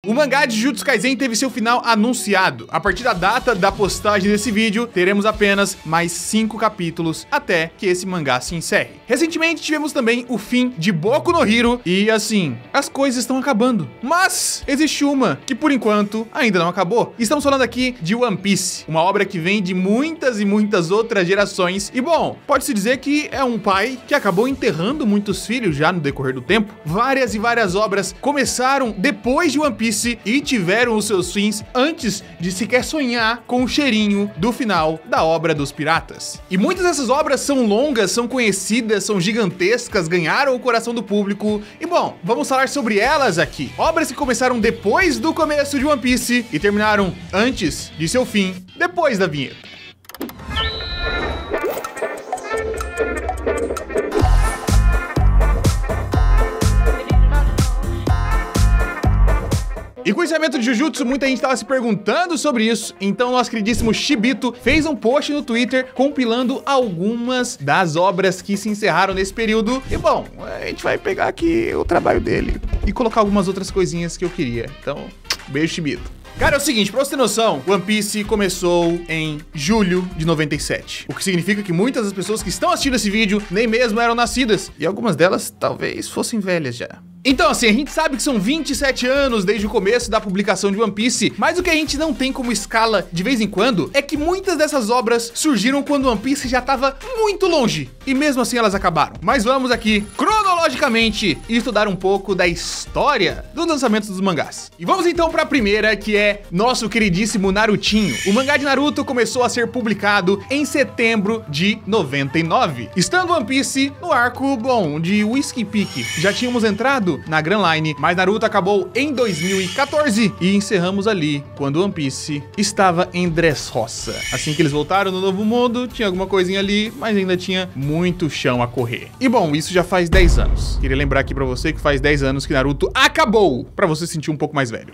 O mangá de Jujutsu Kaisen teve seu final anunciado. A partir da data da postagem desse vídeo, teremos apenas mais 5 capítulos até que esse mangá se encerre. Recentemente tivemos também o fim de Boku no Hero e assim, as coisas estão acabando. Mas existe uma que por enquanto ainda não acabou. Estamos falando aqui de One Piece, uma obra que vem de muitas e muitas outras gerações. E bom, pode-se dizer que é um pai que acabou enterrando muitos filhos já no decorrer do tempo. Várias e várias obras começaram depois de One Piece e tiveram os seus fins antes de sequer sonhar com o cheirinho do final da obra dos piratas. E muitas dessas obras são longas, são conhecidas, são gigantescas, ganharam o coração do público. E bom, vamos falar sobre elas aqui. Obras que começaram depois do começo de One Piece e terminaram antes de seu fim, depois da vinheta. E com o encerramento de Jujutsu, muita gente estava se perguntando sobre isso, então nosso queridíssimo Shibito fez um post no Twitter compilando algumas das obras que se encerraram nesse período. E bom, a gente vai pegar aqui o trabalho dele e colocar algumas outras coisinhas que eu queria. Então, beijo, Shibito. Cara, é o seguinte, pra você ter noção, One Piece começou em julho de 97. O que significa que muitas das pessoas que estão assistindo esse vídeo nem mesmo eram nascidas. E algumas delas talvez fossem velhas já. Então assim, a gente sabe que são 27 anos desde o começo da publicação de One Piece, mas o que a gente não tem como escala de vez em quando é que muitas dessas obras surgiram quando One Piece já estava muito longe, e mesmo assim elas acabaram. Mas vamos aqui, cronologicamente, estudar um pouco da história dos lançamentos dos mangás. E vamos então para a primeira, que é nosso queridíssimo Narutinho. O mangá de Naruto começou a ser publicado em setembro de 99, estando One Piece no arco, bom, de Whiskey Peak. Já tínhamos entrado na Grand Line, mas Naruto acabou em 2014 e encerramos ali quando One Piece estava em Dressrosa. Assim que eles voltaram no Novo Mundo, tinha alguma coisinha ali, mas ainda tinha muito chão a correr. E bom, isso já faz 10 anos. Queria lembrar aqui pra você que faz 10 anos que Naruto acabou, pra você se sentir um pouco mais velho.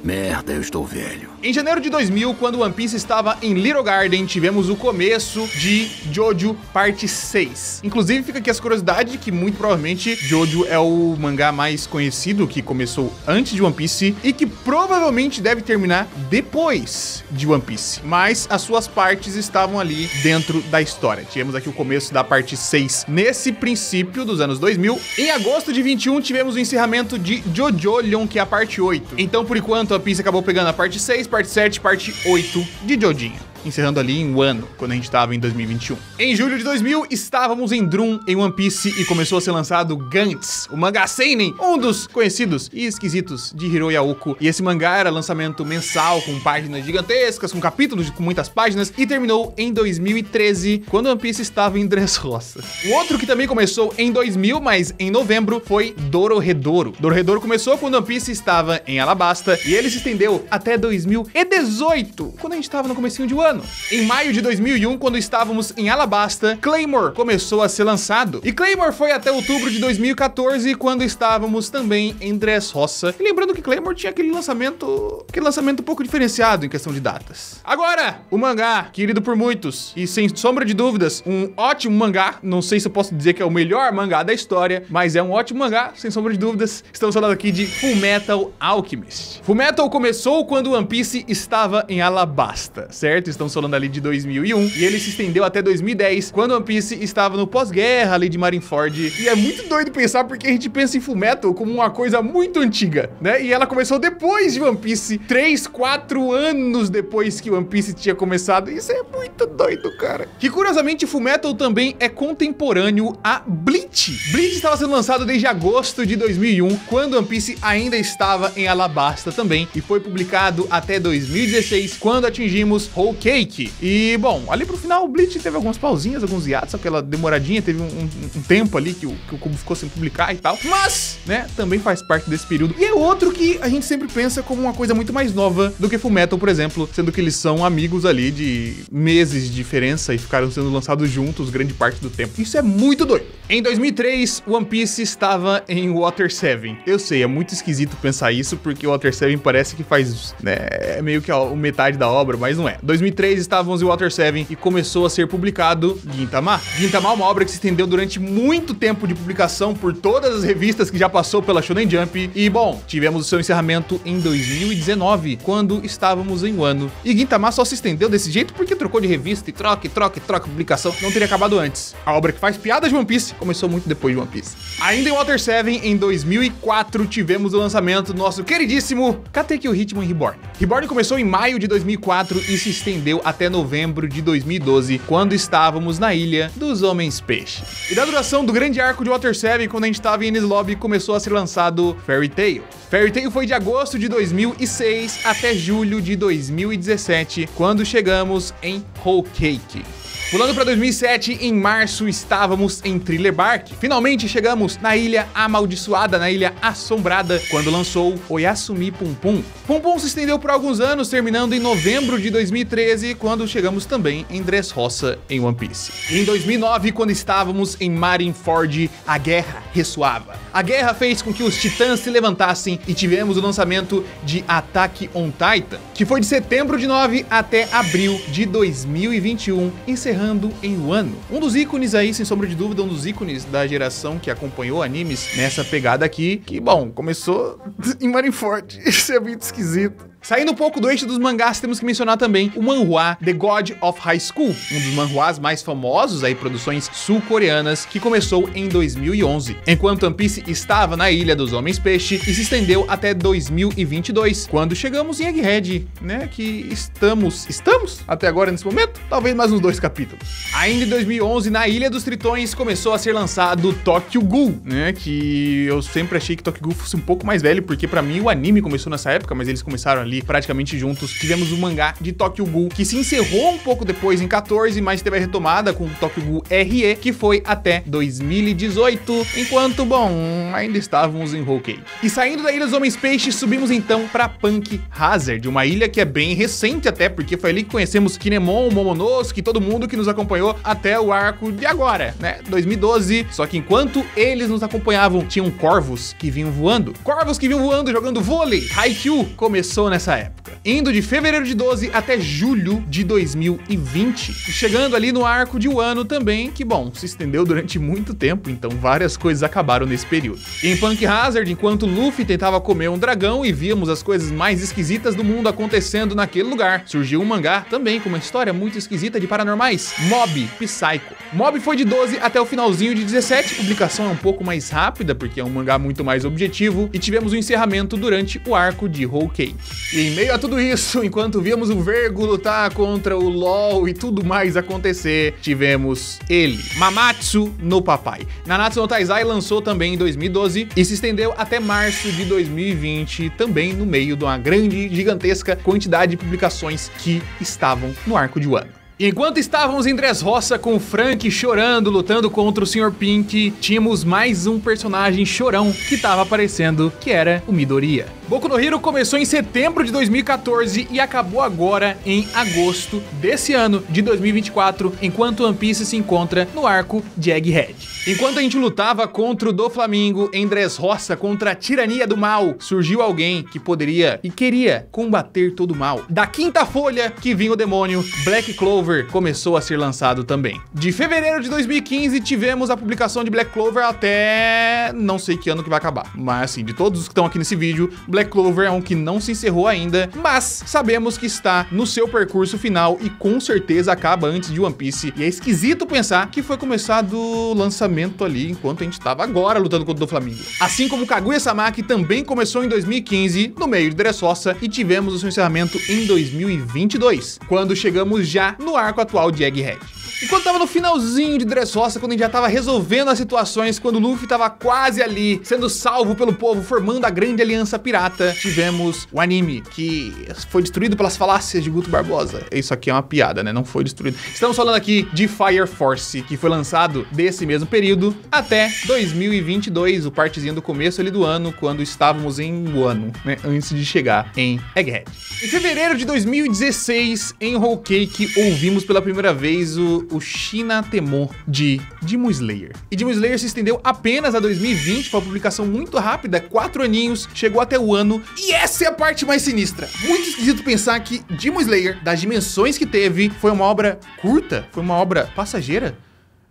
Merda, eu estou velho. Em janeiro de 2000, quando One Piece estava em Little Garden, tivemos o começo de Jojo parte 6. Inclusive, fica aqui as curiosidades que muito provavelmente Jojo é o mangá mais conhecido, que começou antes de One Piece e que provavelmente deve terminar depois de One Piece. Mas as suas partes estavam ali dentro da história. Tivemos aqui o começo da parte 6 nesse princípio dos anos 2000. Em agosto de 21, tivemos o encerramento de JoJolion, que é a parte 8. Então, por enquanto, One Piece acabou pegando a parte 6, parte 7, parte 8 de Jojinho, encerrando ali em um ano, quando a gente tava em 2021. Em julho de 2000, estávamos em Drum, em One Piece, e começou a ser lançado Gantz, o mangá seinen, um dos conhecidos e esquisitos de Hiro Yauko. E esse mangá era lançamento mensal, com páginas gigantescas, com capítulos com muitas páginas, e terminou em 2013, quando One Piece estava em Dressrosa. O outro que também começou em 2000, mas em novembro, foi Dorohedoro. Dorohedoro começou quando One Piece estava em Alabasta, e ele se estendeu até 2018, quando a gente estava no comecinho de um ano. Em maio de 2001, quando estávamos em Alabasta, Claymore começou a ser lançado. E Claymore foi até outubro de 2014, quando estávamos também em Dressrosa. E lembrando que Claymore tinha aquele lançamento um pouco diferenciado em questão de datas. Agora, o mangá, querido por muitos, e sem sombra de dúvidas, um ótimo mangá. Não sei se eu posso dizer que é o melhor mangá da história, mas é um ótimo mangá, sem sombra de dúvidas. Estamos falando aqui de Fullmetal Alchemist. Fullmetal começou quando One Piece estava em Alabasta, certo? Estamos falando ali de 2001, e ele se estendeu até 2010, quando One Piece estava no pós-guerra ali de Marineford. E é muito doido pensar, porque a gente pensa em Fullmetal como uma coisa muito antiga, né? E ela começou depois de One Piece, 3, 4 anos depois que One Piece tinha começado. Isso é muito doido, cara. Que curiosamente, Fullmetal também é contemporâneo a Bleach. Bleach estava sendo lançado desde agosto de 2001, quando One Piece ainda estava em Alabasta também, e foi publicado até 2016, quando atingimos Whole Cake. E, bom, ali pro final o Bleach teve algumas pausinhas, alguns hiatos, aquela demoradinha, teve um tempo ali que o Kubo ficou sem publicar e tal. Mas, né, também faz parte desse período. E é outro que a gente sempre pensa como uma coisa muito mais nova do que Fullmetal, por exemplo, sendo que eles são amigos ali de meses de diferença e ficaram sendo lançados juntos grande parte do tempo. Isso é muito doido. Em 2003, One Piece estava em Water 7. Eu sei, é muito esquisito pensar isso, porque o Water 7 parece que faz, né, é meio que a metade da obra, mas não é. 2003, estávamos em Water 7 e começou a ser publicado Gintama. Gintama é uma obra que se estendeu durante muito tempo de publicação por todas as revistas que já passou pela Shonen Jump. E, bom, tivemos o seu encerramento em 2019, quando estávamos em Wano. E Gintama só se estendeu desse jeito porque trocou de revista e troca publicação. Não teria acabado antes. A obra que faz piada de One Piece começou muito depois de One Piece. Ainda em Water 7, em 2004, tivemos o lançamento do nosso queridíssimo Katekyo Hitman Reborn. Reborn começou em maio de 2004 e se estendeu até novembro de 2012, quando estávamos na Ilha dos Homens Peixe. E da duração do grande arco de Water 7, quando a gente estava em Enies Lobby, começou a ser lançado Fairy Tail. Fairy Tail foi de agosto de 2006 até julho de 2017, quando chegamos em Whole Cake. Pulando para 2007, em março, estávamos em Thriller Bark. Finalmente chegamos na Ilha Amaldiçoada, na Ilha Assombrada, quando lançou Oyasumi Pum Pum. Pum Pum se estendeu por alguns anos, terminando em novembro de 2013, quando chegamos também em Dressrosa, em One Piece. E em 2009, quando estávamos em Marineford, a guerra ressoava. A guerra fez com que os titãs se levantassem e tivemos o lançamento de Attack on Titan, que foi de setembro de 9 até abril de 2021, encerrando em Wano. Um dos ícones aí, sem sombra de dúvida, um dos ícones da geração que acompanhou animes nessa pegada aqui, que, bom, começou em Marineford. Isso é muito esquisito. Saindo um pouco do eixo dos mangás, temos que mencionar também o manhwa The God of High School, um dos manhwas mais famosos aí, produções sul-coreanas, que começou em 2011, enquanto One Piece estava na Ilha dos Homens Peixe e se estendeu até 2022, quando chegamos em Egghead, né, que estamos até agora nesse momento, talvez mais uns 2 capítulos. Ainda em 2011, na Ilha dos Tritões, começou a ser lançado Tokyo Ghoul, né, que eu sempre achei que Tokyo Ghoul fosse um pouco mais velho, porque pra mim o anime começou nessa época, mas eles começaram ali praticamente juntos. Tivemos o mangá de Tokyo Ghoul, que se encerrou um pouco depois em 14, mas teve a retomada com o Tokyo Ghoul RE, que foi até 2018, enquanto, bom, ainda estávamos em Whole Cake. E saindo da Ilha dos Homens Peixes, subimos então pra Punk Hazard, uma ilha que é bem recente até, porque foi ali que conhecemos Kinemon, Momonosuke, todo mundo que nos acompanhou até o arco de agora, né, 2012, só que enquanto eles nos acompanhavam, tinham corvos que vinham voando, jogando vôlei. Haikyuu começou nessa época, indo de fevereiro de 12 até julho de 2020, e chegando ali no arco de Wano também, que, bom, se estendeu durante muito tempo, então várias coisas acabaram nesse período. E em Punk Hazard, enquanto Luffy tentava comer um dragão e víamos as coisas mais esquisitas do mundo acontecendo naquele lugar, surgiu um mangá também com uma história muito esquisita de paranormais, Mob Psycho. Mob foi de 12 até o finalzinho de 17, a publicação é um pouco mais rápida, porque é um mangá muito mais objetivo, e tivemos o encerramento durante o arco de Whole Cake. E em meio a tudo isso, enquanto víamos o Vergo lutar contra o LOL e tudo mais acontecer, tivemos ele, Mamatsu no Papai. Nanatsu no Taizai lançou também em 2012 e se estendeu até março de 2020, também no meio de uma grande, gigantesca quantidade de publicações que estavam no arco de Wano. Enquanto estávamos em Dressrosa com o Frank chorando, lutando contra o Sr. Pink, tínhamos mais um personagem chorão que estava aparecendo, que era o Midoriya. Boku no Hero começou em setembro de 2014 e acabou agora em agosto desse ano de 2024, enquanto One Piece se encontra no arco de Egghead. Enquanto a gente lutava contra o Doflamingo em Dressrosa contra a tirania do mal, surgiu alguém que poderia e queria combater todo o mal. Da quinta folha que vinha o demônio, Black Clover começou a ser lançado também. De fevereiro de 2015 tivemos a publicação de Black Clover até não sei que ano que vai acabar. Mas assim, de todos os que estão aqui nesse vídeo, Black Clover é um que não se encerrou ainda, mas sabemos que está no seu percurso final e com certeza acaba antes de One Piece. E é esquisito pensar que foi começado o lançamento ali enquanto a gente estava agora lutando contra o Doflamingo. Assim como Kaguya-sama, que também começou em 2015, no meio de Dressrosa, e tivemos o seu encerramento em 2022, quando chegamos já no arco atual de Egghead. Enquanto tava no finalzinho de Dressrosa, quando a gente já tava resolvendo as situações, quando o Luffy tava quase ali, sendo salvo pelo povo, formando a grande aliança pirata, tivemos o anime, que foi destruído pelas falácias de Guto Barbosa. Isso aqui é uma piada, né? Não foi destruído. Estamos falando aqui de Fire Force, que foi lançado desse mesmo período até 2022, o partezinho do começo ali do ano, quando estávamos em Wano, né? Antes de chegar em Egghead. Em fevereiro de 2016, em Whole Cake, ouvimos pela primeira vez o chamado o Shinatemo de Demon Slayer. E Demon Slayer se estendeu apenas a 2020, foi uma publicação muito rápida, 4 aninhos, chegou até o ano. E essa é a parte mais sinistra. Muito esquisito pensar que Demon Slayer, das dimensões que teve, foi uma obra curta, foi uma obra passageira.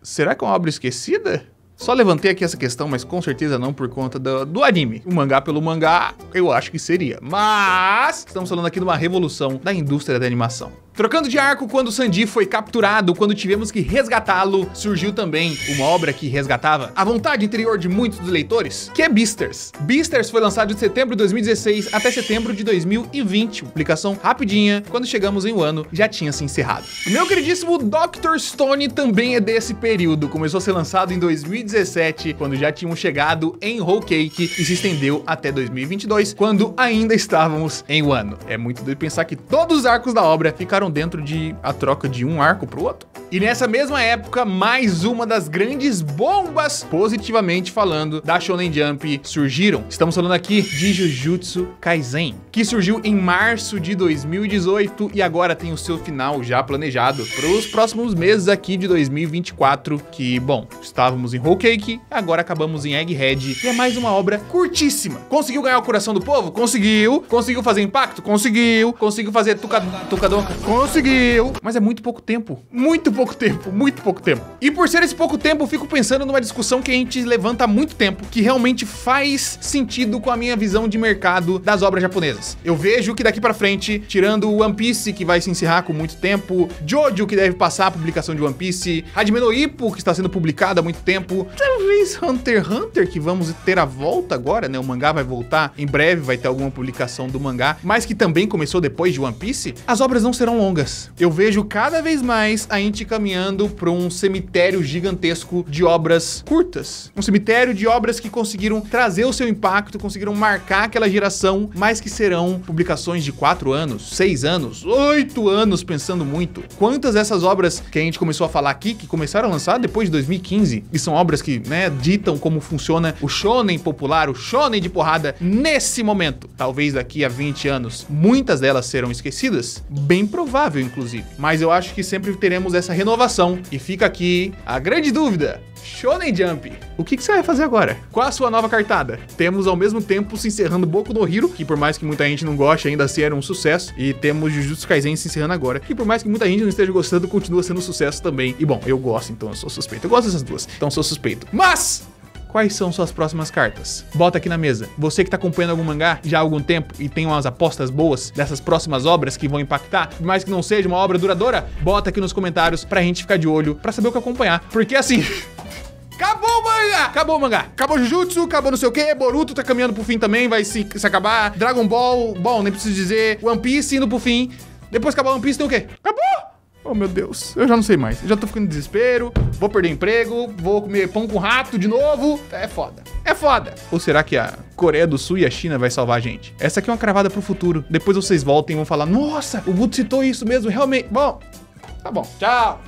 Será que é uma obra esquecida? Só levantei aqui essa questão, mas com certeza não por conta do anime. O mangá pelo mangá, eu acho que seria. Mas estamos falando aqui de uma revolução da indústria da animação. Trocando de arco, quando Sanji foi capturado, quando tivemos que resgatá-lo, surgiu também uma obra que resgatava a vontade interior de muitos dos leitores, que é Beastars. Beastars foi lançado de setembro de 2016 até setembro de 2020. Publicação rapidinha, quando chegamos em um ano, já tinha se encerrado. O meu queridíssimo Dr. Stone também é desse período. Começou a ser lançado em 2017, quando já tínhamos chegado em Whole Cake e se estendeu até 2022, quando ainda estávamos em Wano. É muito doido pensar que todos os arcos da obra ficaram dentro de a troca de um arco pro outro. E nessa mesma época, mais uma das grandes bombas, positivamente falando, da Shonen Jump surgiram. Estamos falando aqui de Jujutsu Kaisen, que surgiu em março de 2018 e agora tem o seu final já planejado para os próximos meses aqui de 2024, que, bom, estávamos em Whole Cake, agora acabamos em Egghead, e é mais uma obra curtíssima. Conseguiu ganhar o coração do povo? Conseguiu. Conseguiu fazer impacto? Conseguiu. Conseguiu fazer tucadonca? Conseguiu. Mas é muito pouco tempo. Muito pouco tempo. Muito pouco tempo. E por ser esse pouco tempo, eu fico pensando numa discussão que a gente levanta há muito tempo, que realmente faz sentido com a minha visão de mercado das obras japonesas. Eu vejo que daqui pra frente, tirando o One Piece, que vai se encerrar com muito tempo, Jojo, que deve passar a publicação de One Piece, Hajime no Ippo, que está sendo publicado há muito tempo, talvez Hunter x Hunter, que vamos ter a volta agora, né? O mangá vai voltar em breve, vai ter alguma publicação do mangá, mas que também começou depois de One Piece. As obras não serão longas. Eu vejo cada vez mais a gente caminhando para um cemitério gigantesco de obras curtas. Um cemitério de obras que conseguiram trazer o seu impacto, conseguiram marcar aquela geração, mas que serão publicações de 4 anos, 6 anos, 8 anos, pensando muito. Quantas dessas obras que a gente começou a falar aqui, que começaram a lançar depois de 2015, e são obras que, né, ditam como funciona o shonen popular, o shonen de porrada nesse momento. Talvez daqui a 20 anos, muitas delas serão esquecidas, bem provável, inclusive. Mas eu acho que sempre teremos essa renovação. E fica aqui a grande dúvida. Shonen Jump, o que você vai fazer agora? Qual a sua nova cartada? Temos ao mesmo tempo se encerrando Boku no Hero, que por mais que muita gente não goste, ainda assim era um sucesso. E temos Jujutsu Kaisen se encerrando agora, que por mais que muita gente não esteja gostando, continua sendo um sucesso também. E bom, eu gosto, então eu sou suspeito. Eu gosto dessas duas, então sou suspeito. Mas quais são suas próximas cartas? Bota aqui na mesa. Você que tá acompanhando algum mangá já há algum tempo e tem umas apostas boas dessas próximas obras que vão impactar, por mais que não seja uma obra duradoura, bota aqui nos comentários pra gente ficar de olho, pra saber o que acompanhar. Porque assim, acabou o mangá! Acabou o mangá. Acabou Jujutsu, acabou não sei o que, Boruto tá caminhando pro fim também, vai se acabar. Dragon Ball, bom, nem preciso dizer. One Piece indo pro fim. Depois que acabar One Piece tem o quê? Acabou! Oh, meu Deus, eu já não sei mais. Eu já tô ficando em desespero, vou perder emprego, vou comer pão com rato de novo. É foda. É foda. Ou será que a Coreia do Sul e a China vai salvar a gente? Essa aqui é uma cravada pro futuro. Depois vocês voltem e vão falar, nossa, o Guto citou isso mesmo, realmente. Bom, tá bom. Tchau.